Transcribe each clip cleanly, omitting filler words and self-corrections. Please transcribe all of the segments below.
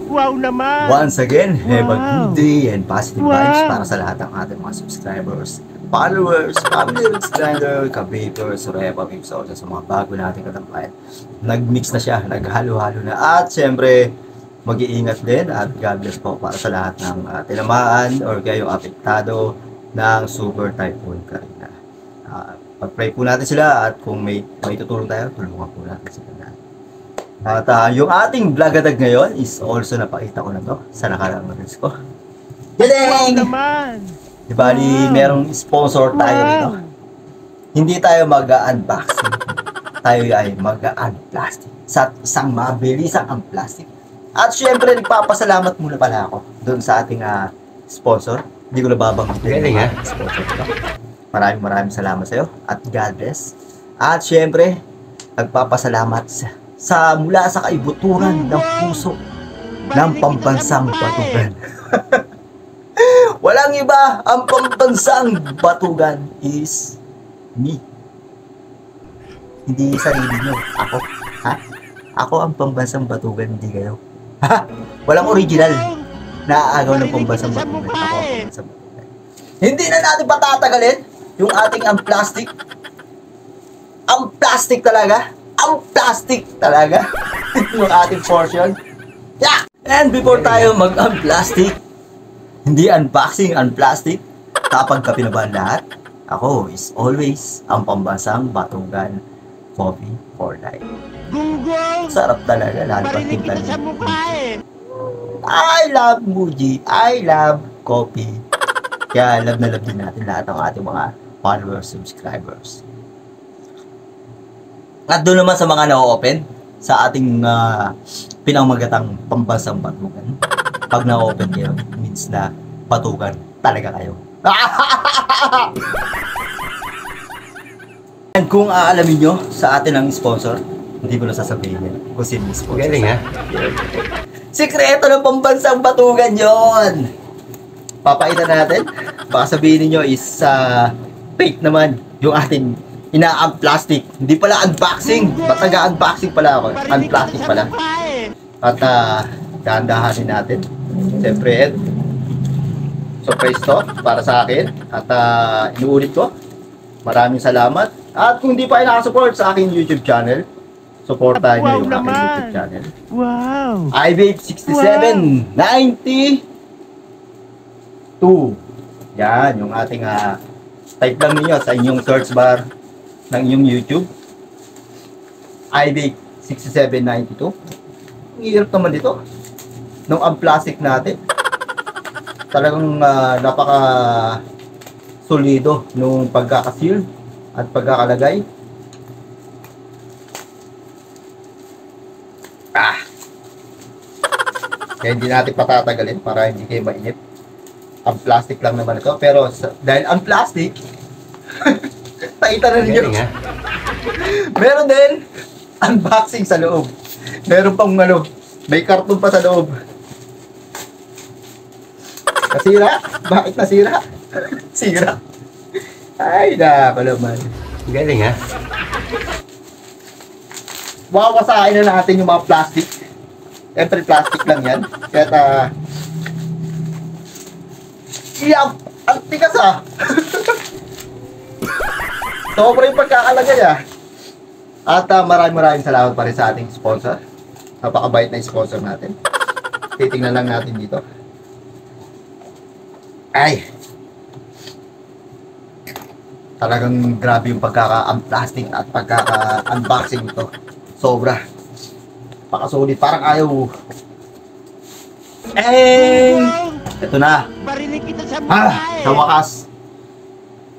Wow naman! Once again, have a Wow. good day and positive Wow. vibes para sa lahat ng ating mga subscribers, followers, family, extender, ka-vapers, Repa Vapes, also sa mga bago nating katambayan. Nag-mix na siya, naghalo-halo na. At syempre, mag-iingat din at God bless po para sa lahat ng tinamaan or kayong apektado ng Super Typhoon Karina. Pag-pray po natin sila at kung may tutulong tayo, tulungan po natin sila. At yung ating vlogadag ngayon is also napakita ko na to sa nakaraang reels ko. Wow Galing! naman! Di bali, Wow. merong sponsor tayo dito. Hindi tayo mag-unboxing. Tayo ay mag-unplastic. Sa isang mabilisang unplastic. At syempre, nagpapasalamat muna pala ako doon sa ating sponsor. Hindi ko na babanggitin Galing, yung sponsor ko. Maraming salamat sa iyo at God bless. At syempre, nagpapasalamat mula sa kaibuturan ng puso ng pambansang batugan. Walang iba, ang pambansang batugan is me. Hindi sarili nyo. Ako. Ha? Ako ang pambansang batugan, hindi kayo. Ha? Walang original na aagaw ng pambansang batugan. Ako ang pambansang batugan. Hindi na natin patatagalin yung ating ang plastic. Ang plastic talaga. Ang plastic talaga. Yung ating portion. Yeah! And before tayo mag-unplastic, hindi unboxing, unplastic, kapag ka pinabahan lahat, ako is always ang pambansang batugan coffee for life. Gunggong! Sarap talaga, lalo pag Barinig timpla kita sa mukha eh! I love Muji. I love coffee. Kaya love na love din natin lahat ng ating mga followers, subscribers. At doon naman sa mga na-open sa ating pinangmagatang pambansang batugan. Pag na-open kayo, means na batugan talaga kayo. And kung aalamin nyo sa atin ang sponsor, hindi ko na sasabihin yan kung sino yung sponsor. Galing, ha? Sikreto ng pambansang batugan yon. Papaitan natin. Baka sabihin niyo is fake naman yung ating ina-unplastic. Hindi pala unboxing. Ba't nag-unboxing pala ako? Unplastic pala. At dahan-dahanin natin. Siyempre, surprise to para sa akin. At inuulit ko. Maraming salamat. At kung di pa kayo nakasupport sa aking YouTube channel, supportahan niyo yung aking YouTube channel. Wow! iVape6792. Yan, yung ating type lang ninyo sa inyong search bar ng inyong YouTube. iVape6792. Ang hirap naman dito. Nung unplastic natin. Talagang napaka solido nung pagkakaseal at pagkakalagay. Kaya hindi natin patatagalin para hindi kayo mainip. Ang plastic lang naman ito. Pero dahil ang plastic, nakita na ninyo. Galing, ha? Meron din unboxing sa loob. Meron pang may karton pa sa loob. Nasira? Bakit nasira? Sira. Ay, nakakalaman. Galing, ha? Wawasain na natin yung mga plastic. Siyempre, plastic lang yan. Kaya, ang tigas Sobra yung pagkakalagay At maraming salamat pa rin sa ating sponsor. Napakabait na sponsor natin. Titingnan lang natin dito. Ay! Talagang grabe yung pagkaka-unplastic at pagkaka-unboxing nito. Sobra. Pakasulit. Parang ayaw. Ito na. Barinig kita sa mukha eh! Sa wakas.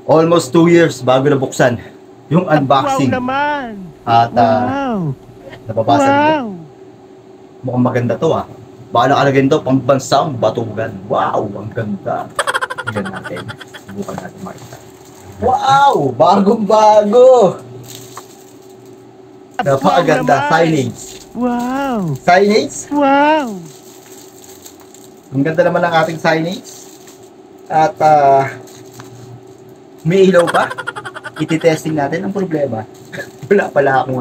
Almost 2 years bago nabuksan yung unboxing. Wow naman! At Wow! nababasa nyo. Wow! Mukhang maganda to Baka nakalagay nito, pambansang batugan. Wow, ang ganda. Tignan natin. Subukan natin makita. Wow, bagong-bago. Napakaganda. Signage. Wow! Signage. Wow! Ang ganda naman ng ating signage. At may ilaw pa. Iti-testing natin. Ang problema, wala pala akong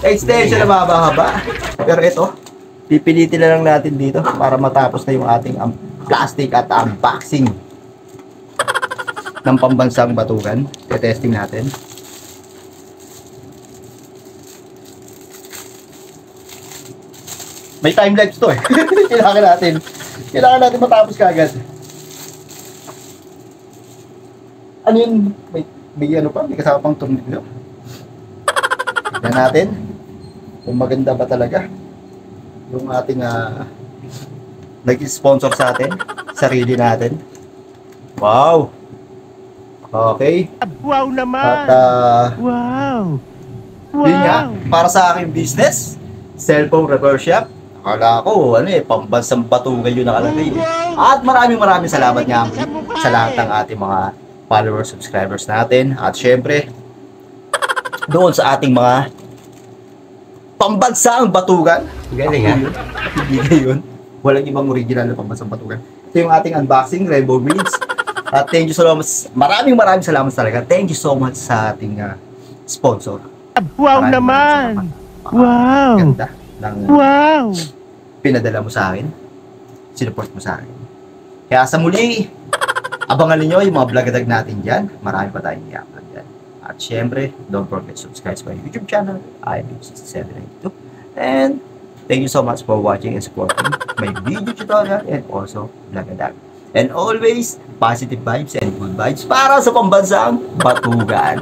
extension na mahaba-haba. Pero ito, pipilitin na lang natin dito para matapos na yung ating plastic at unboxing ng pambansang batugan. Testing natin. May time lapse to eh. Kailangan natin matapos kagad. Ano yun? May ano pa? May kasama pang tornilyo. Tignan natin kung maganda ba talaga yung ating nag-sponsor sa atin, sarili natin. Wow! Okay. Wow naman. At Wow. yun nga, Wow. para sa aking business, cellphone repair shop. Akala ko, pambansang batugan yun nakalagay. At maraming salamat nga sa lahat ng ating mga followers, subscribers natin. At syempre, doon sa ating mga pambansang batugan. Galing ha? Hindi na yun. Walang ibang original na pambansang batugan. Ito yung ating unboxing, Rainbow Bridge. At thank you so much. Maraming salamat talaga. Thank you so much sa ating sponsor. Wow Maraming naman. salamat. Wow. Ganda ng Wow. pinadala mo sa akin. Sinuport mo sa akin. Kaya sa muli, abangan niyo yung mga vlog natin dyan. Marami pa tayong i-upload dyan. At syempre, don't forget to subscribe to my YouTube channel, IB6792. And thank you so much for watching and supporting my video tutorial and also vlog. And always, positive vibes and good vibes para sa pambansang batugan.